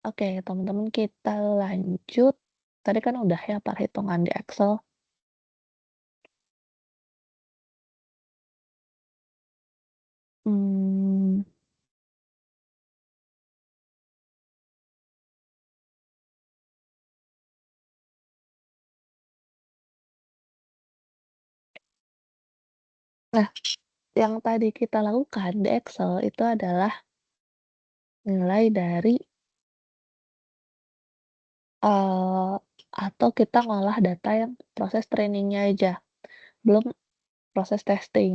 Oke, teman-teman kita lanjut. Tadi kan udah ya perhitungan di Excel. Hmm, nah, yang tadi kita lakukan di Excel itu adalah nilai dari eh, atau kita ngolah data yang proses trainingnya aja, belum proses testing.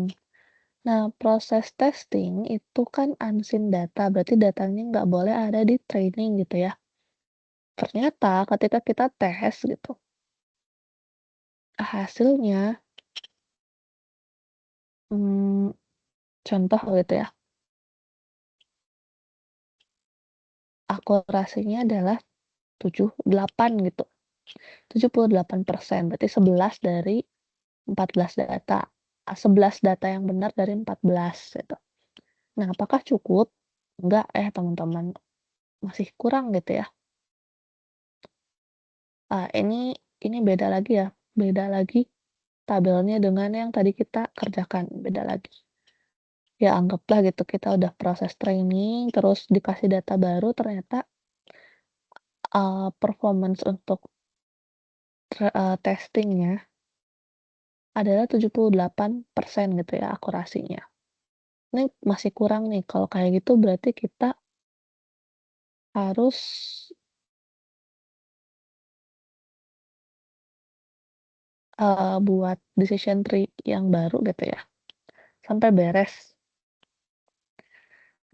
Nah, proses testing itu kan unseen data, berarti datanya nggak boleh ada di training gitu ya. Ternyata ketika kita tes gitu, hasilnya, hmm, contoh gitu ya, akurasinya adalah 78 gitu, 78%, berarti 11 dari 14 data, 11 data yang benar dari 14 gitu. Nah, apakah cukup? Enggak teman-teman, masih kurang gitu ya. Ini beda lagi ya, beda lagi tabelnya dengan yang tadi kita kerjakan, beda lagi. Ya anggaplah gitu kita udah proses training, terus dikasih data baru ternyata, performance untuk testing-nya adalah 78% gitu ya akurasinya. Ini masih kurang nih, kalau kayak gitu berarti kita harus, buat decision tree yang baru gitu ya, sampai beres.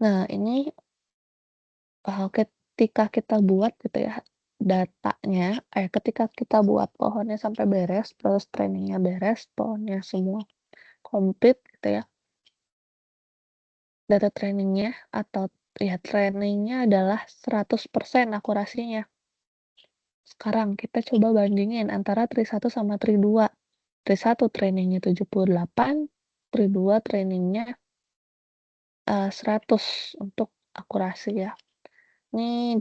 Nah ini, ketika kita buat gitu ya, ketika kita buat pohonnya sampai beres, terus trainingnya beres, pohonnya semua komplit gitu ya, data trainingnya atau ya trainingnya adalah 100% akurasinya. Sekarang kita coba bandingin antara Tri 1 sama Tri 2. Tri 1 trainingnya 78, Tri 2 trainingnya 100 untuk akurasi ya. Ini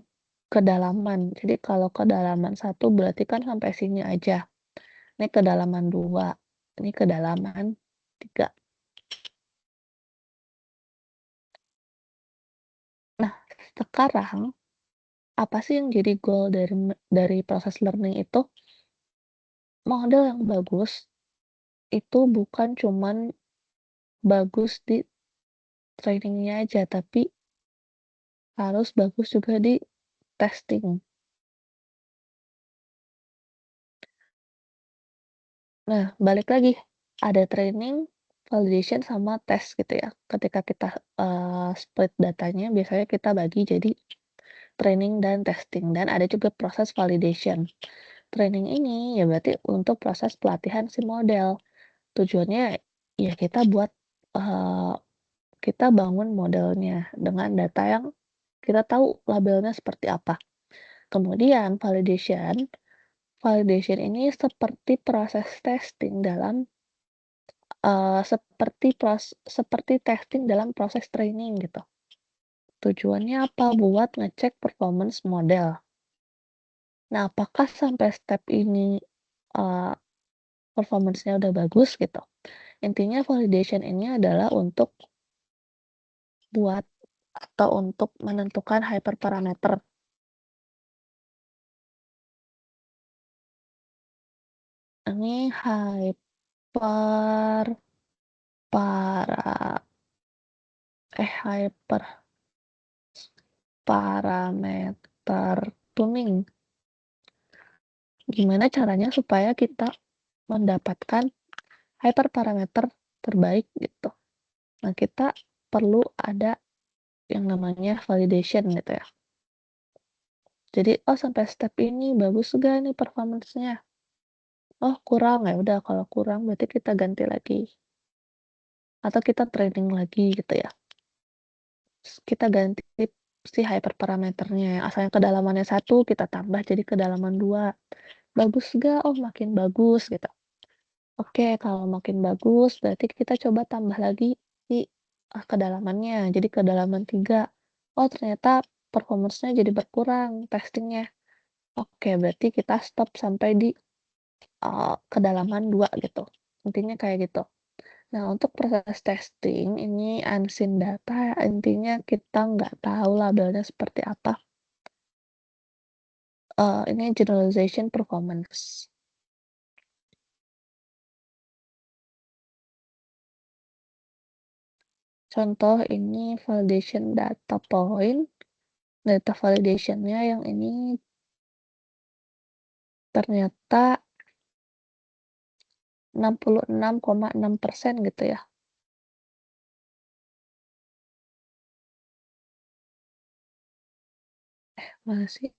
kedalaman. Jadi kalau kedalaman satu berarti kan sampai sini aja. Ini kedalaman 2, ini kedalaman 3. Nah, sekarang apa sih yang jadi goal dari proses learning itu? Model yang bagus itu bukan cuman bagus di trainingnya aja, tapi harus bagus juga di testing. Nah, balik lagi, ada training, validation, sama tes gitu ya. Ketika kita split datanya, biasanya kita bagi jadi training dan testing, dan ada juga proses validation. Training ini ya berarti untuk proses pelatihan si model. Tujuannya ya eh, kita bangun modelnya dengan data yang kita tahu labelnya seperti apa. Kemudian validation, validation ini seperti proses testing seperti testing dalam proses training gitu. Tujuannya apa? Buat ngecek performance model. Nah, apakah sampai step ini, eee, performance-nya udah bagus gitu? Intinya validation ini adalah buat untuk menentukan hyperparameter. Ini para hyperparameter tuning. Gimana caranya supaya kita mendapatkan hyperparameter terbaik gitu. Nah, kita perlu ada yang namanya validation gitu ya. Jadi, oh sampai step ini bagus gak nih performance-nya? Oh kurang, ya udah kalau kurang berarti kita ganti lagi atau kita training lagi gitu ya. Terus kita ganti si hyperparameternya yang asalnya kedalamannya 1 kita tambah jadi kedalaman 2. Bagus gak? Oh makin bagus gitu. Oke, kalau makin bagus berarti kita coba tambah lagi si kedalamannya. Jadi kedalaman 3. Oh ternyata performance-nya jadi berkurang testingnya. Oke, berarti kita stop sampai di, kedalaman 2 gitu, intinya kayak gitu. Nah, untuk proses testing ini unseen data, intinya kita nggak tahu labelnya seperti apa, ini generalization performance. Contoh ini validation data point, data validation-nya yang ini ternyata 66,6% gitu ya. Mana sih?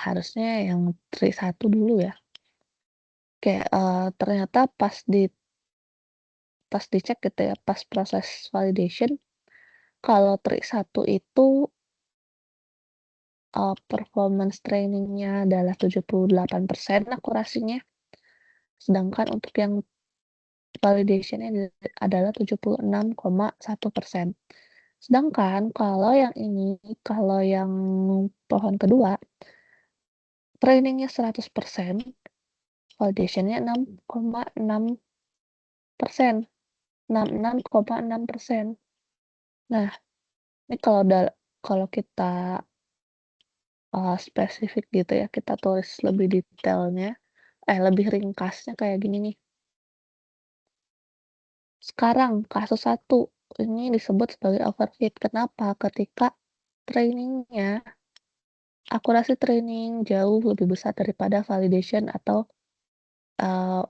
Harusnya yang tri 1 dulu ya. Kayak, ternyata pas dicek gitu ya, pas proses validation, kalau tri 1 itu, performance trainingnya adalah 78% akurasinya, sedangkan untuk yang validation-nya adalah 76,1%. Sedangkan kalau yang ini, kalau yang pohon kedua, trainingnya 100%, validation-nya 6,6%, 66,6%. Nah, ini kalau kita, spesifik gitu ya, kita tulis lebih detailnya, lebih ringkasnya kayak gini nih. Sekarang kasus satu ini disebut sebagai overfit. Kenapa? Ketika trainingnya akurasi training jauh lebih besar daripada validation atau,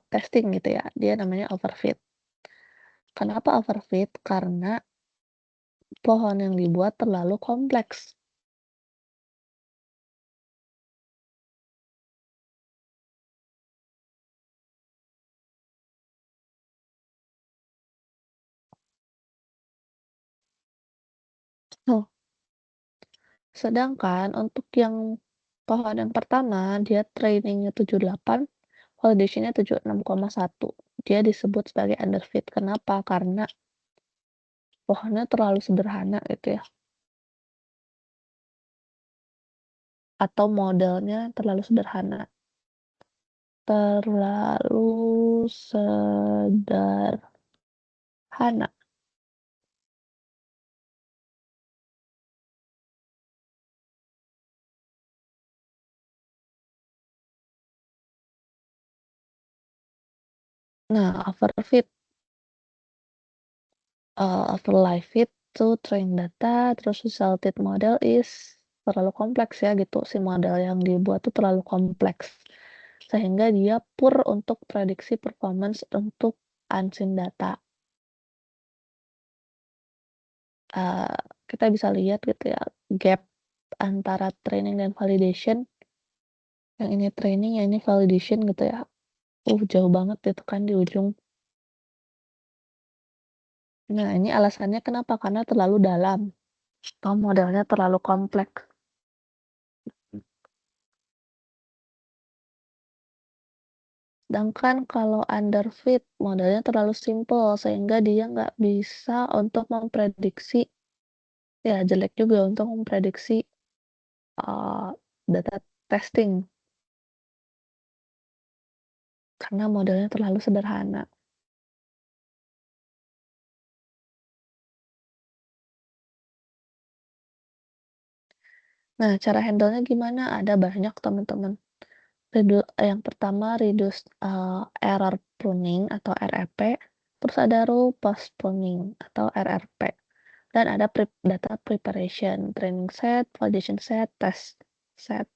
testing gitu ya, dia namanya overfit. Kenapa overfit? Karena pohon yang dibuat terlalu kompleks. Tuh, sedangkan untuk yang pohon yang pertama, dia trainingnya 78, validation-nya 76,1. Dia disebut sebagai underfit. Kenapa? Karena pohonnya terlalu sederhana gitu ya, atau modelnya terlalu sederhana. Terlalu sederhana. Nah, overlive fit to train data, terus resulted model is terlalu kompleks ya gitu, si model yang dibuat tuh terlalu kompleks. Sehingga dia poor untuk prediksi performance untuk unseen data. Eee, kita bisa lihat gitu ya, gap antara training dan validation, yang ini training, yang ini validation gitu ya. Jauh banget itu kan di ujung. Nah, ini alasannya kenapa, karena terlalu dalam atau modelnya terlalu kompleks. Sedangkan kalau underfit, modelnya terlalu simpel sehingga dia nggak bisa untuk memprediksi, ya jelek juga untuk memprediksi, eee, data testing karena modelnya terlalu sederhana. Nah, cara handle-nya gimana? Ada banyak teman-teman. Yang pertama reduce, error pruning atau REP, terus ada rule post pruning atau RRP, dan ada data preparation, training set, validation set, test set.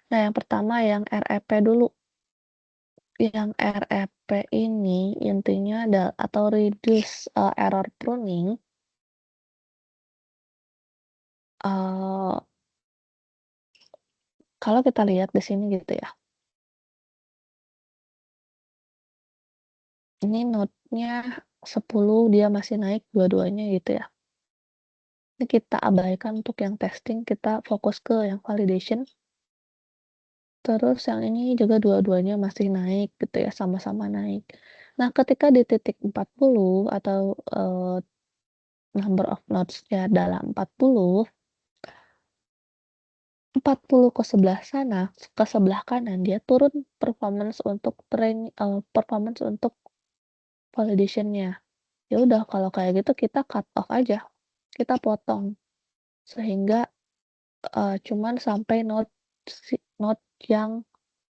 Nah, yang pertama yang REP dulu. Yang REP ini intinya atau reduce, error pruning, eee, kalau kita lihat di sini gitu ya, ini notenya 10, dia masih naik dua-duanya gitu ya. Ini kita abaikan untuk yang testing, kita fokus ke yang validation. Terus yang ini juga dua-duanya masih naik gitu ya, sama-sama naik. Nah, ketika di titik 40 atau, number of nodes-nya adalah 40, 40 ke sebelah sana, ke sebelah kanan, dia turun performance untuk validation-nya. Ya udah kalau kayak gitu kita cut off aja, kita potong sehingga, cuman sampai node yang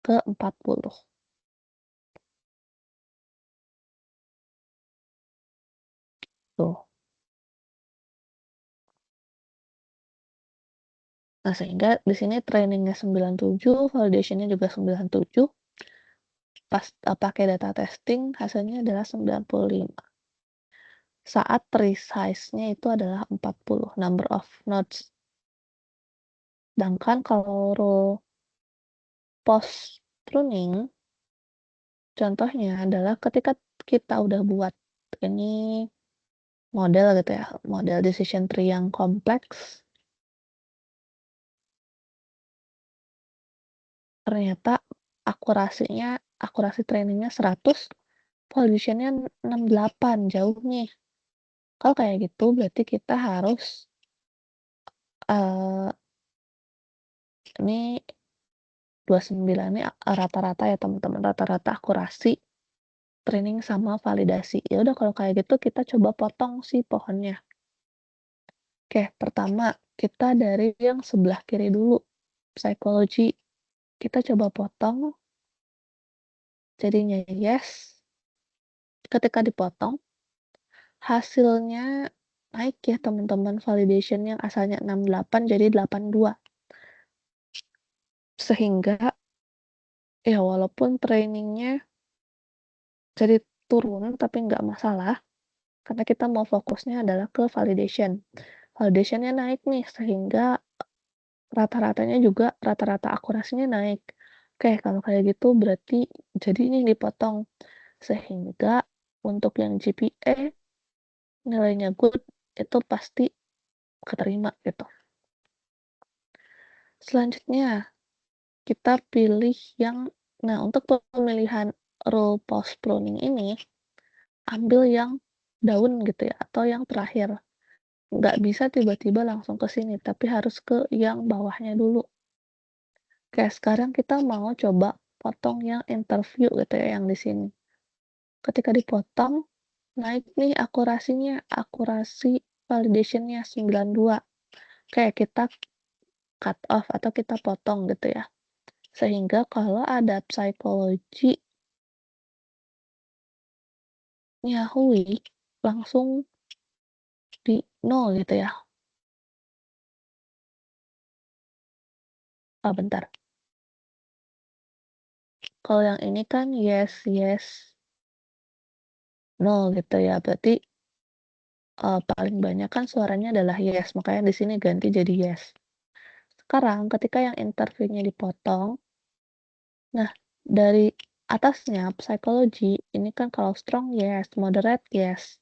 ke-40 tuh. Nah, sehingga di sini trainingnya 97, validation-nya juga 97, pas, pakai data testing hasilnya adalah 95. Saat resize-nya itu adalah 40, number of nodes. Sedangkan kalau rule post pruning, contohnya adalah ketika kita udah buat ini model gitu ya, model decision tree yang kompleks, ternyata akurasi trainingnya 100, validation-nya 68, jauh nih. Kalau kayak gitu berarti kita harus, eee, ini 29 ini rata-rata ya teman-teman, rata-rata akurasi training sama validasi. Ya udah kalau kayak gitu kita coba potong si pohonnya. Oke, pertama kita dari yang sebelah kiri dulu, psikologi. Kita coba potong jadinya yes. Ketika dipotong, hasilnya naik ya teman-teman, validation yang asalnya 68 jadi 82. Sehingga ya walaupun trainingnya jadi turun tapi nggak masalah, karena kita mau fokusnya adalah ke validation. Validation-nya naik nih sehingga rata-rata akurasinya naik. Oke, kalau kayak gitu berarti jadi ini dipotong, sehingga untuk yang GPA nilainya good itu pasti keterima gitu. Selanjutnya kita pilih yang nah untuk pemilihan rule post pruning ini, ambil yang daun gitu ya atau yang terakhir. Nggak bisa tiba-tiba langsung ke sini, tapi harus ke yang bawahnya dulu. Oke, sekarang kita mau coba potong yang interview gitu ya, yang di sini. Ketika dipotong, naik nih akurasi validation-nya 92. Oke, kita cut off atau kita potong gitu ya. Sehingga kalau ada psychology Hui langsung di nol gitu ya. Bentar. Kalau yang ini kan yes, yes, no gitu ya. Berarti paling banyak kan suaranya adalah yes, makanya di sini ganti jadi yes. Sekarang ketika yang interviewnya dipotong, nah dari atasnya psychology ini kan kalau strong yes, moderate yes.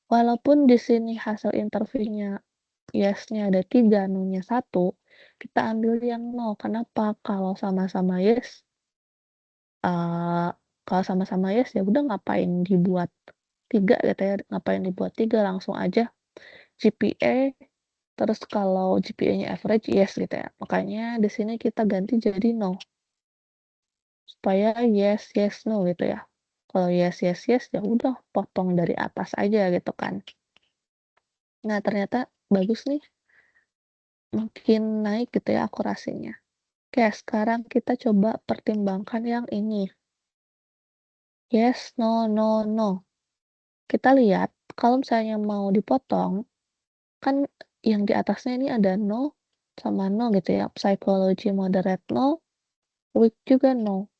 Walaupun di sini hasil interviewnya yes-nya ada 3, no-nya 1, kita ambil yang no. Kenapa? Eee, kalau sama-sama yes, ya udah ngapain dibuat 3 gitu ya, ngapain dibuat 3, langsung aja GPA, terus kalau GPA-nya average, yes gitu ya. Makanya di sini kita ganti jadi no, supaya yes, yes, no gitu ya. Kalau yes, yes, yes, ya udah potong dari atas aja gitu kan. Nah, ternyata bagus nih, makin naik gitu ya akurasinya. Oke, sekarang kita coba pertimbangkan yang ini. Yes, no, no, no. Kita lihat kalau misalnya mau dipotong, kan yang di atasnya ini ada no sama no gitu ya, psychology moderate no, weak juga no.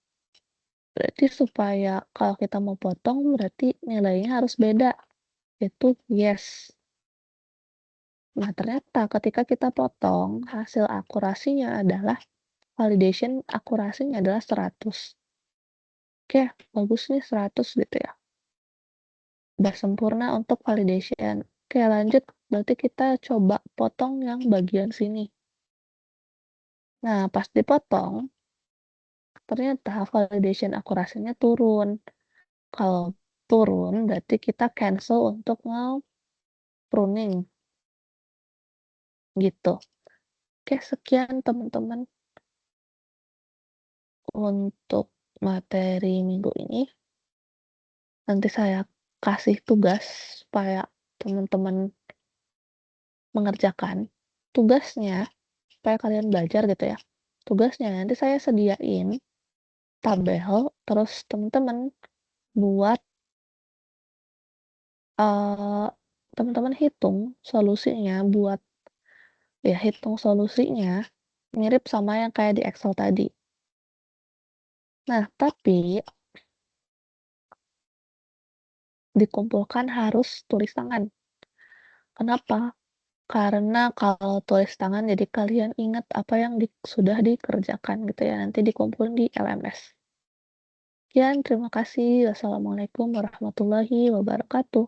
Berarti supaya kalau kita mau potong berarti nilainya harus beda, yaitu yes. Nah, ternyata ketika kita potong, hasil akurasinya adalah validation akurasinya adalah 100. Oke, bagus nih 100 gitu ya. Udah sempurna untuk validation. Oke, lanjut. Berarti kita coba potong yang bagian sini. Nah, pas dipotong, ternyata validation akurasinya turun. Kalau turun berarti kita cancel untuk nge-pruning gitu. Oke, sekian teman-teman untuk materi minggu ini. Nanti saya kasih tugas supaya teman-teman mengerjakan. Tugasnya, supaya kalian belajar gitu ya. Tugasnya nanti saya sediain tabel, terus teman-teman buat, eee, teman-teman hitung solusinya hitung solusinya mirip sama yang kayak di Excel tadi. Nah, tapi dikumpulkan harus tulis tangan. Kenapa? Karena kalau tulis tangan jadi kalian ingat apa yang sudah dikerjakan gitu ya, nanti dikumpulin di LMS. Sekian, terima kasih. Wassalamualaikum warahmatullahi wabarakatuh.